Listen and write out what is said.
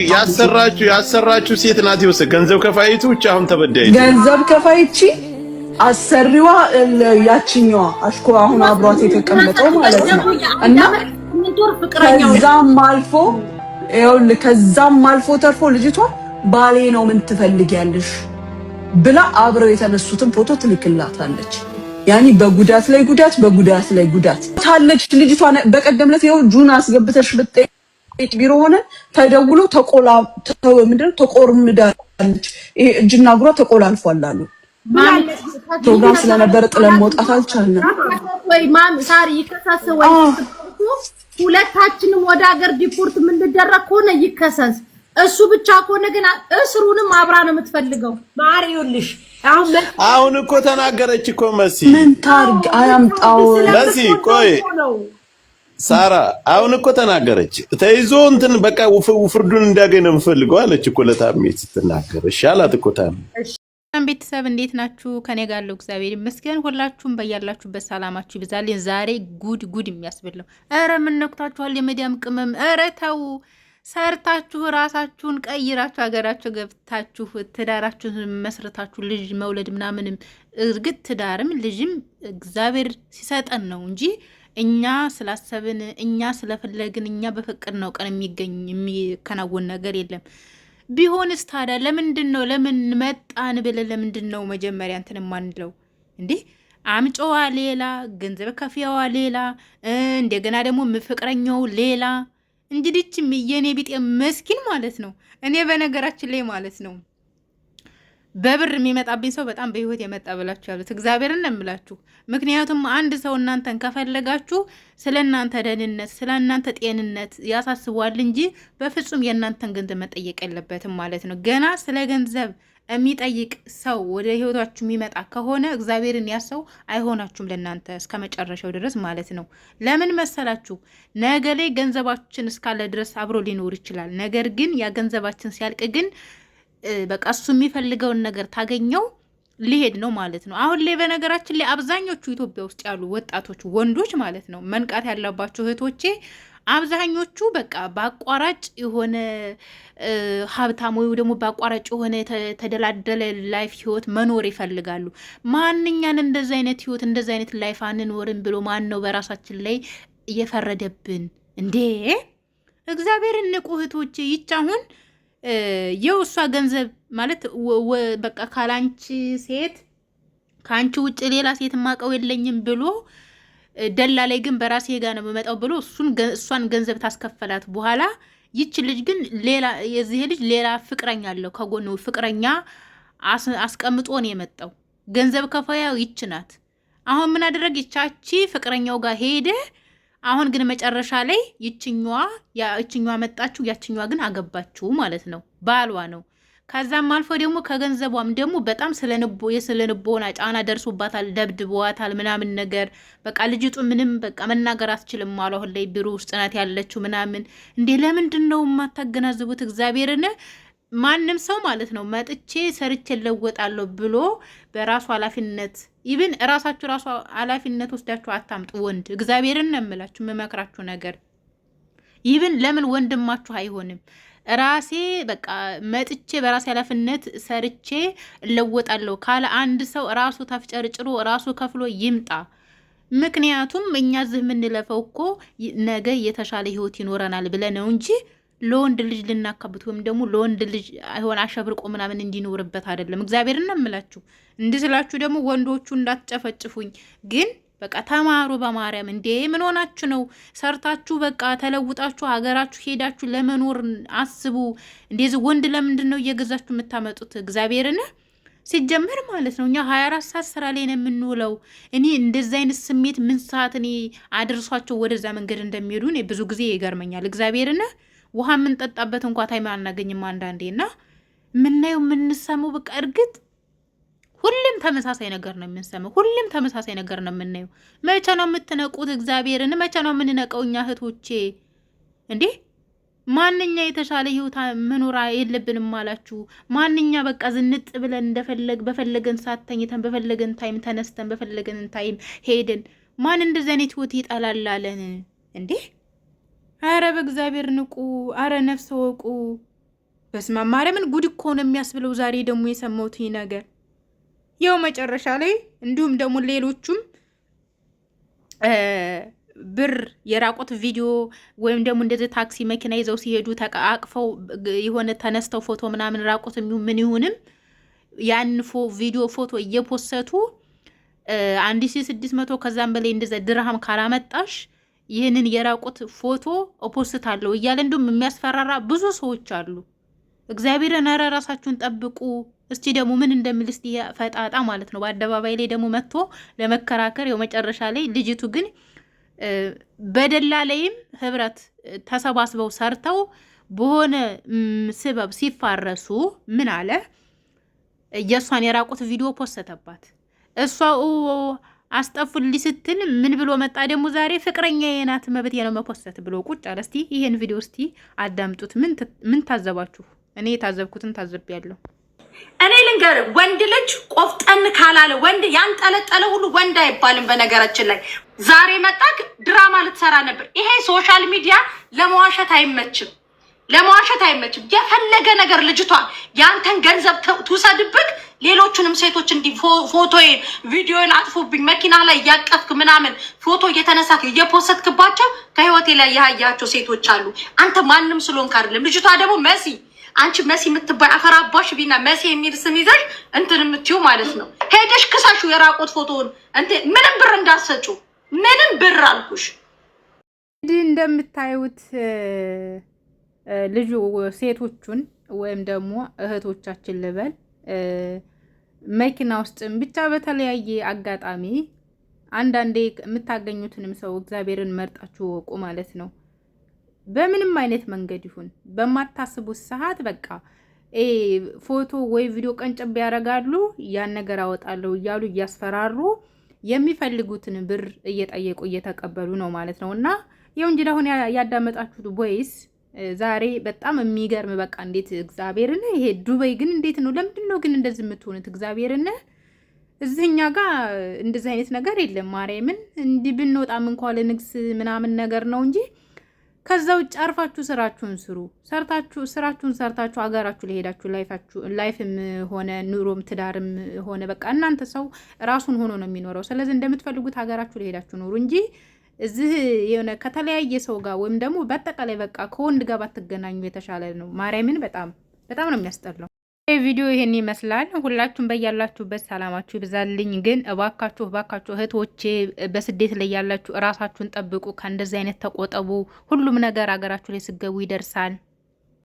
ያሰራችሁ ሴት ናት ይወሰ ገንዘብ ከፋይቱ ብቻ አሁን ተበዳይ ገንዘብ ከፋይቺ አሰሪዋ ያቺኛዋ አሽኮ አሁን አብሯት የተቀመጠው ማለት ነው። እና ከዛም አልፎ ተርፎ ልጅቷ ባሌ ነው ምን ትፈልጊያለሽ ብላ አብረው የተነሱትን ፎቶ ትልክላታለች። ያኒ በጉዳት ላይ ጉዳት ታለች ልጅቷ። በቀደምለት ይኸው ጁን አስገብተሽ ብትይ ቢሮ ሆነ ተደውሎ ተቆርምዳለች። ይሄ እጅና እግሯ ተቆላልፏል አሉ። ፕሮግራም ስለነበረ ጥለን መውጣት አልቻልንም። ወይ ማም ሳሪ ይከሰስ ወይ ሁለታችንም ወደ ሀገር ዲፖርት ምንደረግ ሆነ ይከሰስ። እሱ ብቻ ከሆነ ግን እስሩንም አብራ ነው የምትፈልገው። ማሪውልሽ አሁን እኮ ተናገረች እኮ መሲ ምን ታርግ አያምጣው መሲ ቆይ ሳራ አሁን እኮ ተናገረች። ተይዞ እንትን በቃ ፍርዱን እንዲያገኝ ነው የምፈልገው አለች እኮ ለታሜት ስትናገር። እሺ አላት እኮ ታሜ። ቤተሰብ እንዴት ናችሁ? ከኔ ጋር ነው እግዚአብሔር ይመስገን። ሁላችሁም በያላችሁበት ሰላማችሁ ይብዛልኝ። ዛሬ ጉድ የሚያስብለው ኧረ ምን ነክታችኋል? የመዲያም ቅመም ኧረ ተው። ሰርታችሁ ራሳችሁን ቀይራችሁ ሀገራችሁ ገብታችሁ ትዳራችሁን መስረታችሁ ልጅ መውለድ ምናምንም እርግጥ ትዳርም ልጅም እግዚአብሔር ሲሰጠን ነው እንጂ እኛ ስላሰብን እኛ ስለፈለግን እኛ በፈቀድነው ቀን የሚከናወን ነገር የለም። ቢሆንስ ታዲያ ለምንድነው ለምን መጣን ብለን ለምንድነው መጀመሪያ እንትን ማንለው እንዴ? አምጮዋ ሌላ ገንዘብ ከፊያዋ ሌላ እንደገና ደግሞ ፍቅረኛው ሌላ። እንግዲህ የኔ ቢጤ መስኪን ማለት ነው። እኔ በነገራችን ላይ ማለት ነው በብር የሚመጣብኝ ሰው በጣም በህይወት የመጣ ብላችሁ ያሉት እግዚአብሔርን እንምላችሁ። ምክንያቱም አንድ ሰው እናንተን ከፈለጋችሁ ስለናንተ ደህንነት ስለናንተ ጤንነት ያሳስባል እንጂ በፍጹም የናንተን ገንዘብ መጠየቅ የለበትም ማለት ነው። ገና ስለ ገንዘብ የሚጠይቅ ሰው ወደ ህይወታችሁ የሚመጣ ከሆነ እግዚአብሔርን ያሰው አይሆናችሁም ለናንተ እስከመጨረሻው ድረስ ማለት ነው። ለምን መሰላችሁ? ነገ ላይ ገንዘባችን እስካለ ድረስ አብሮ ሊኖር ይችላል። ነገር ግን ያ ገንዘባችን ሲያልቅ ግን በቃ እሱ የሚፈልገውን ነገር ታገኘው ሊሄድ ነው ማለት ነው። አሁን ላይ በነገራችን ላይ አብዛኞቹ ኢትዮጵያ ውስጥ ያሉ ወጣቶች ወንዶች ማለት ነው መንቃት ያለባቸው እህቶቼ አብዛኞቹ በቃ በአቋራጭ የሆነ ሀብታም ወይ ደግሞ በአቋራጭ የሆነ ተደላደለ ላይፍ ህይወት መኖር ይፈልጋሉ። ማንኛን እንደዛ አይነት ህይወት እንደዛ አይነት ላይፍ አንኖርም ብሎ ማን ነው በራሳችን ላይ እየፈረደብን እንዴ? እግዚአብሔርን ንቁ እህቶቼ። ይቻሁን የውሷ ገንዘብ ማለት በቃ ካላንቺ ሴት ካንቺ ውጭ ሌላ ሴት ማቀው የለኝም ብሎ ደላ ላይ ግን በራሴ ጋር ነው የምመጣው ብሎ እሷን ገንዘብ ታስከፈላት በኋላ ይች ልጅ ግን ሌላ የዚህ ልጅ ሌላ ፍቅረኛ አለው ከጎኑ ፍቅረኛ አስቀምጦ ነው የመጣው። ገንዘብ ከፋያው ይች ናት። አሁን ምን አደረገች? ቻቺ ፍቅረኛው ጋር ሄደ። አሁን ግን መጨረሻ ላይ ይችኛዋ መጣችሁ፣ ያችኛዋ ግን አገባችሁ ማለት ነው። ባሏ ነው። ከዛም አልፎ ደግሞ ከገንዘቧም ደግሞ በጣም ስለንቦና ጫና ደርሶባታል፣ ደብድቧታል ምናምን ነገር። በቃ ልጅቱ ምንም በቃ መናገር አትችልም ማለት አሁን ላይ ቢሮ ውስጥ ናት ያለችው ምናምን። እንዴ ለምንድን ነው የማታገናዝቡት? እግዚአብሔርን ማንም ሰው ማለት ነው መጥቼ ሰርቼ ለወጣለሁ ብሎ በራሱ ኃላፊነት ኢቭን ራሳችሁ ራሱ ኃላፊነት ወስዳችሁ አታምጡ። ወንድ እግዚአብሔርን ነው የምላችሁ የምመክራችሁ ነገር ኢቭን ለምን ወንድማችሁ አይሆንም? ራሴ በቃ መጥቼ በራሴ ኃላፊነት ሰርቼ ለወጣለሁ ካለ አንድ ሰው ራሱ ተፍጨርጭሮ ራሱ ከፍሎ ይምጣ። ምክንያቱም እኛ እዚህ የምንለፈው እኮ ነገ የተሻለ ህይወት ይኖረናል ብለን ነው እንጂ ለወንድ ልጅ ልናካብት ወይም ደግሞ ለወንድ ልጅ አይሆን አሸብርቆ ምናምን እንዲኖርበት አይደለም። እግዚአብሔርን ነው የምላችሁ። እንድስላችሁ ደግሞ ወንዶቹ እንዳትጨፈጭፉኝ ግን በቃ ተማሩ በማርያም። እንዴ ምን ሆናችሁ ነው? ሰርታችሁ በቃ ተለውጣችሁ ሀገራችሁ ሄዳችሁ ለመኖር አስቡ። እንደዚህ ወንድ ለምንድን ነው እየገዛችሁ የምታመጡት? እግዚአብሔርን ሲጀመር ማለት ነው እኛ 24 ሰዓት ስራ ላይ ነው የምንውለው። እኔ እንደዛ አይነት ስሜት ምን ሰዓት እኔ አድርሷቸው ወደዛ መንገድ እንደሚሄዱ እኔ ብዙ ጊዜ ይገርመኛል። እግዚአብሔርን ውሃ የምንጠጣበት እንኳን ታይም አናገኝም አንዳንዴና ምናየው የምንሰማው በቃ እርግጥ ሁሉም ተመሳሳይ ነገር ነው የምንሰማው። ሁሉም ተመሳሳይ ነገር ነው የምናየው። መቼ ነው የምትነቁት? እግዚአብሔርን መቼ ነው የምንነቀው እኛ እህቶቼ? እንዴ ማንኛ የተሻለ ህይወት መኖር የለብንም አላችሁ? ማንኛ በቃ ዝንጥ ብለን በፈለገን ሰዓት ተኝተን በፈለገን ታይም ተነስተን በፈለገን ታይም ሄደን ማን እንደዚህ አይነት ህይወት ይጣላላለን እንዴ? አረ በእግዚአብሔር ንቁ። አረ ነፍስ ወቁ። በስመ አብ ማርያምን ጉድ እኮ ነው የሚያስብለው። ዛሬ ደግሞ የሰማሁት ይሄ ነገር ያው መጨረሻ ላይ እንዲሁም ደግሞ ሌሎቹም ብር የራቁት ቪዲዮ ወይም ደግሞ እንደዚህ ታክሲ መኪና ይዘው ሲሄዱ ተቃቅፈው የሆነ ተነስተው ፎቶ ምናምን ራቁት ምን ይሁንም ያን ቪዲዮ ፎቶ እየፖሰቱ 1600 ከዛም በላይ እንደዛ ድርሃም ካላመጣሽ ይህንን የራቁት ፎቶ ኦፖስታለሁ እያለ እንደውም የሚያስፈራራ ብዙ ሰዎች አሉ። እግዚአብሔርን ኧረ ራሳችሁን ጠብቁ። እስቲ ደግሞ ምን እንደሚል እስቲ ፈጣጣ ማለት ነው በአደባባይ ላይ ደግሞ መጥቶ ለመከራከር ያው መጨረሻ ላይ ልጅቱ ግን በደላላይም ህብረት ተሰባስበው ሰርተው በሆነ ስበብ ሲፋረሱ ምን አለ የሷን የራቁት ቪዲዮ ፖስተባት። እሷ አስጠፉልኝ ስትል ምን ብሎ መጣ ደግሞ ዛሬ ፍቅረኛ የናት መብት ነው መፖሰት ብሎ ቁጭ አለ። እስቲ ይሄን ቪዲዮ እስቲ አዳምጡት። ምን ታዘባችሁ? እኔ የታዘብኩትን ታዘብያለሁ። እኔ ልንገር ወንድ ልጅ ቆፍጠን ካላለ ወንድ ያንጠለጠለ ሁሉ ወንድ አይባልም። በነገራችን ላይ ዛሬ መጣክ ድራማ ልትሰራ ነበር። ይሄ ሶሻል ሚዲያ ለመዋሸት አይመችም፣ ለመዋሸት አይመችም። የፈለገ ነገር ልጅቷ ያንተን ገንዘብ ትውሰድብክ፣ ሌሎቹንም ሴቶች እንዲህ ፎቶዬን ቪዲዮን አጥፉብኝ መኪና ላይ ያቀፍክ ምናምን ፎቶ እየተነሳክ እየፖስትክባቸው ከህይወቴ ላይ ያያቸው ሴቶች አሉ። አንተ ማንም ስለሆንክ አይደለም። ልጅቷ ደግሞ መሲ አንቺ መሲ የምትባይ አፈራባሽ ቢና መሲ የሚል ስም ይዘሽ እንትን የምትዩ ማለት ነው። ሄደሽ ክሳሹ የራቆት ፎቶውን እንትን ምንም ብር እንዳሰጩ ምንም ብር አልኩሽ። እንግዲህ እንደምታዩት ልጁ ሴቶቹን ወይም ደግሞ እህቶቻችን ልበል መኪና ውስጥም ብቻ በተለያየ አጋጣሚ አንዳንዴ የምታገኙትንም ሰው እግዚአብሔርን መርጣችሁ ወቁ ማለት ነው። በምንም አይነት መንገድ ይሁን በማታስቡት ሰዓት በቃ ፎቶ ወይ ቪዲዮ ቀንጨብ ያደርጋሉ። ያን ነገር አወጣለሁ እያሉ እያስፈራሩ የሚፈልጉትን ብር እየጠየቁ እየተቀበሉ ነው ማለት ነው። እና ይኸው እንጂ አሁን ያዳመጣችሁት ቦይስ ዛሬ በጣም የሚገርም በቃ እንዴት እግዚአብሔርን ይሄ ዱባይ ግን እንዴት ነው? ለምንድን ነው ግን እንደዚህ የምትሆኑት? እግዚአብሔርን እዚህኛ ጋር እንደዚህ አይነት ነገር የለም። ማርያምን እንዲህ ብንወጣም እንኳን ለንግስ ምናምን ነገር ነው እንጂ ከዛ ውጭ አርፋችሁ ስራችሁን ስሩ። ስራችሁን ሰርታችሁ አገራችሁ ለሄዳችሁ ላይፍም ሆነ ኑሮም ትዳርም ሆነ በቃ እናንተ ሰው ራሱን ሆኖ ነው የሚኖረው። ስለዚህ እንደምትፈልጉት ሀገራችሁ ለሄዳችሁ ኑሩ እንጂ እዚህ የሆነ ከተለያየ ሰው ጋር ወይም ደግሞ በአጠቃላይ በቃ ከወንድ ጋር ባትገናኙ የተሻለ ነው። ማርያምን በጣም ነው የሚያስጠላው። ይሄ ቪዲዮ ይሄን ይመስላል። ሁላችሁም በያላችሁበት ሰላማችሁ ይብዛልኝ። ግን እባካችሁ እህቶቼ በስደት ላይ ያላችሁ ራሳችሁን ጠብቁ፣ ከእንደዚህ አይነት ተቆጠቡ። ሁሉም ነገር አገራችሁ ላይ ስገቡ ይደርሳል።